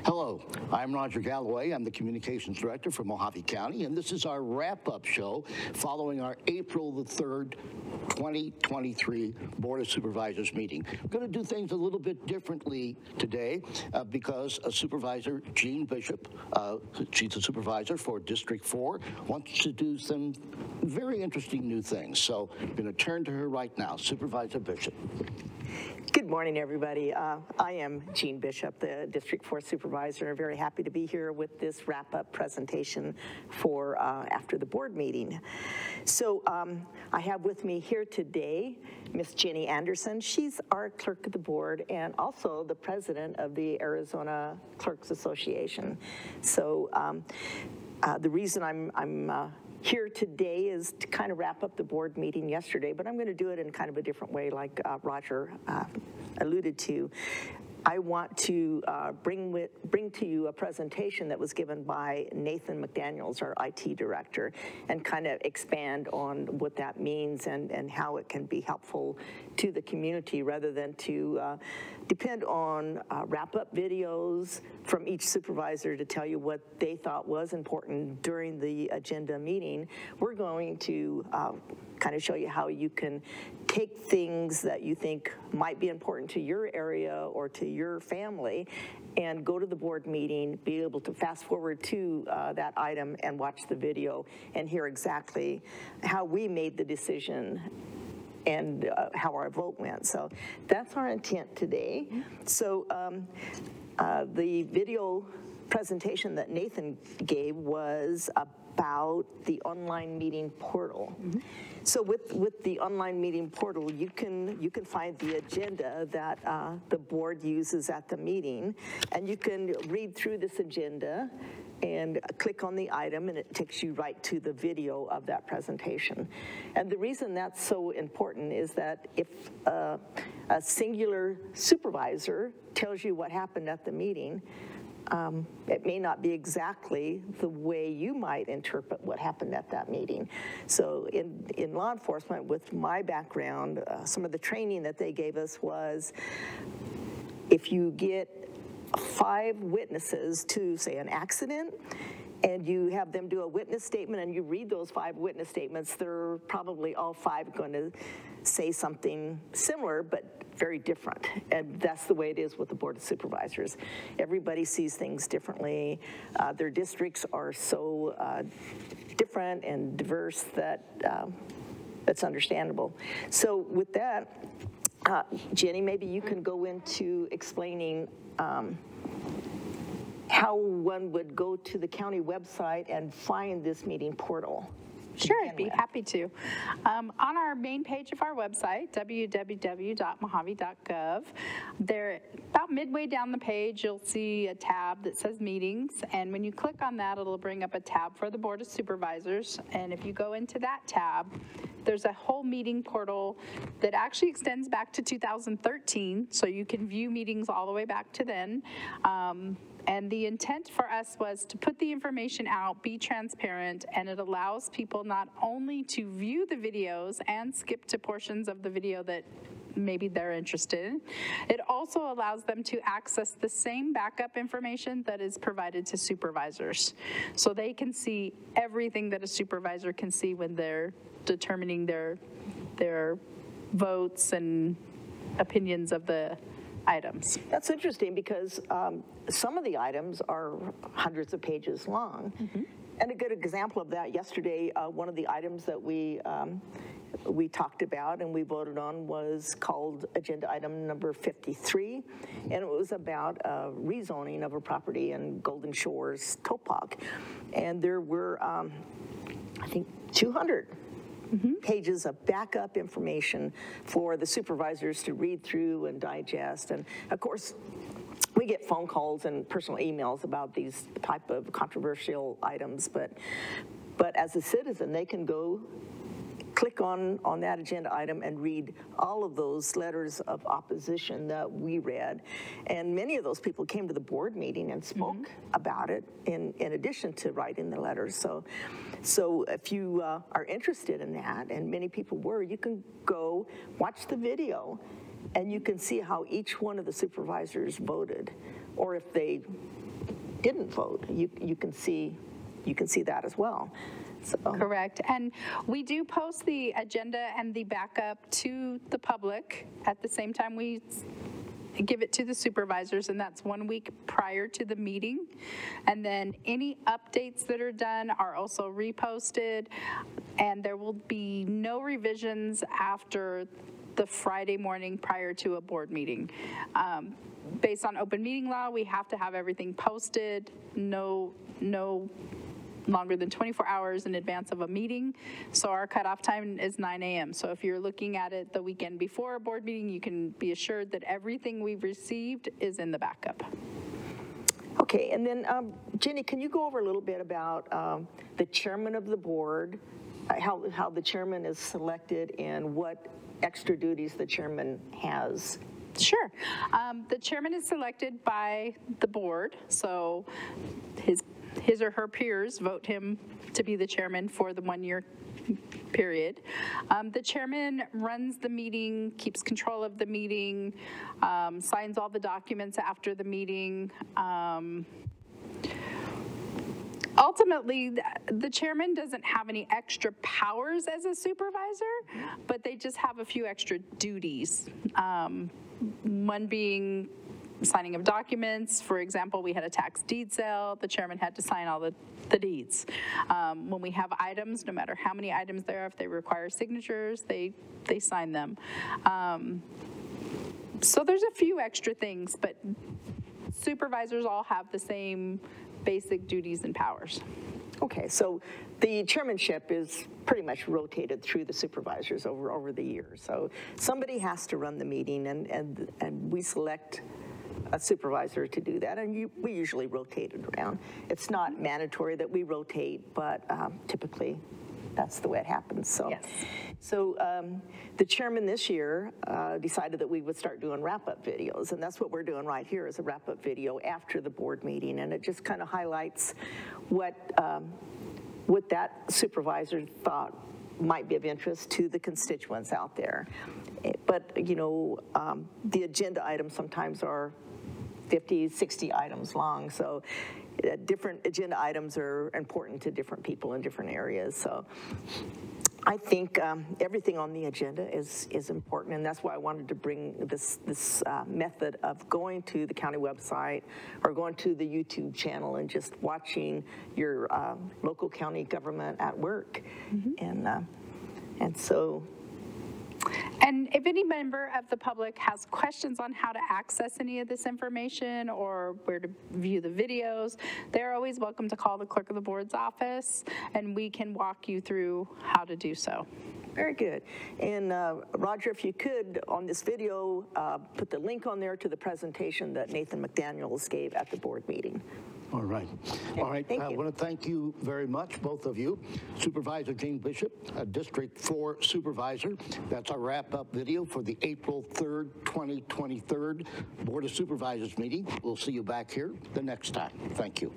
Hello, I'm Roger Galloway. I'm the Communications Director for Mojave County, and this is our wrap-up show following our April the 3rd, 2023 Board of Supervisors meeting. We're going to do things a little bit differently today because Supervisor Jean Bishop, she's a supervisor for District 4, wants to do some very interesting new things. So I'm going to turn to her right now. Supervisor Bishop. Good morning, everybody. I am Jean Bishop, the District 4 Supervisor. I'm very happy to be here with this wrap-up presentation for after the board meeting. So I have with me here today Miss Jenny Anderson. She's our clerk of the board and also the president of the Arizona Clerks Association. So the reason I'm here today is to kind of wrap up the board meeting yesterday, but I'm going to do it in kind of a different way like Roger alluded to. I want to bring to you a presentation that was given by Nathan McDaniels, our IT director, and kind of expand on what that means and how it can be helpful to the community rather than to depend on wrap-up videos from each supervisor to tell you what they thought was important during the agenda meeting. We're going to kind of show you how you can take things that you think might be important to your area or to your family and go to the board meeting, be able to fast forward to that item and watch the video and hear exactly how we made the decision and how our vote went. So that's our intent today. So the video presentation that Nathan gave was about the online meeting portal. So with the online meeting portal, you can find the agenda that the board uses at the meeting, and you can read through this agenda and click on the item, and it takes you right to the video of that presentation. And the reason that's so important is that if a singular supervisor tells you what happened at the meeting, it may not be exactly the way you might interpret what happened at that meeting. So in law enforcement, with my background, some of the training that they gave us was if you get 5 witnesses to, say, an accident, and you have them do a witness statement and you read those 5 witness statements, they're probably all 5 going to say something similar, but very different. And that's the way it is with the Board of Supervisors. Everybody sees things differently. Their districts are so different and diverse that that's understandable. So with that, Jenny, maybe you can go into explaining how one would go to the county website and find this meeting portal. Sure, I'd be happy to. On our main page of our website, www.mojave.gov, there, about midway down the page, you'll see a tab that says meetings, and when you click on that, it'll bring up a tab for the Board of Supervisors, and if you go into that tab, there's a whole meeting portal that actually extends back to 2013, so you can view meetings all the way back to then. And the intent for us was to put the information out, be transparent, and it allows people not only to view the videos and skip to portions of the video that maybe they're interested in, it also allows them to access the same backup information that is provided to supervisors. So they can see everything that a supervisor can see when they're determining their votes and opinions of the items. That's interesting because some of the items are hundreds of pages long. And a good example of that yesterday, one of the items that we talked about and we voted on was called agenda item number 53, and it was about rezoning of a property in Golden Shores, Topog. And there were, I think, 200 pages of backup information for the supervisors to read through and digest. And of course, we get phone calls and personal emails about these type of controversial items, but as a citizen, they can go click on that agenda item and read all of those letters of opposition that we read. And many of those people came to the board meeting and spoke about it in addition to writing the letters. So if you are interested in that, and many people were, you can go watch the video and you can see how each one of the supervisors voted, or if they didn't vote. You can see that as well. So. Correct. And we do post the agenda and the backup to the public at the same time we give it to the supervisors, and that's 1 week prior to the meeting. And then any updates that are done are also reposted, and there will be no revisions after the Friday morning prior to a board meeting. Based on open meeting law, we have to have everything posted, no longer than 24 hours in advance of a meeting. So our cutoff time is 9 a.m. So if you're looking at it the weekend before a board meeting, you can be assured that everything we've received is in the backup. Okay, and then Jenny, can you go over a little bit about the chairman of the board, how the chairman is selected and what extra duties the chairman has? Sure. The chairman is selected by the board, so his or her peers vote him to be the chairman for the 1 year period. The chairman runs the meeting, keeps control of the meeting, signs all the documents after the meeting. Ultimately, the chairman doesn't have any extra powers as a supervisor, but they just have a few extra duties. One being signing of documents. For example, we had a tax deed sale. The chairman had to sign all the deeds. When we have items, no matter how many items there are, if they require signatures, they sign them. So there's a few extra things, but supervisors all have the same basic duties and powers. Okay, so the chairmanship is pretty much rotated through the supervisors over the years. So somebody has to run the meeting, and we select a supervisor to do that, and we usually rotate it around. It's not mandatory that we rotate, but typically that's the way it happens. So, yes. So the chairman this year decided that we would start doing wrap-up videos, and that's what we're doing right here is a wrap-up video after the board meeting, and it just kind of highlights what that supervisor thought might be of interest to the constituents out there. But, you know, the agenda items sometimes are 50, 60 items long, so different agenda items are important to different people in different areas. So I think everything on the agenda is important, and that's why I wanted to bring this method of going to the county website or going to the YouTube channel and just watching your local county government at work. Mm-hmm. And so. And if any member of the public has questions on how to access any of this information or where to view the videos, they're always welcome to call the clerk of the board's office, and we can walk you through how to do so. Very good. And Roger, if you could, on this video, put the link on there to the presentation that Nathan McDaniels gave at the board meeting. All right. All right. I want to thank you very much, both of you. Supervisor Jean Bishop, District 4 Supervisor. That's our wrap-up video for the April 3rd, 2023 Board of Supervisors meeting. We'll see you back here the next time. Thank you.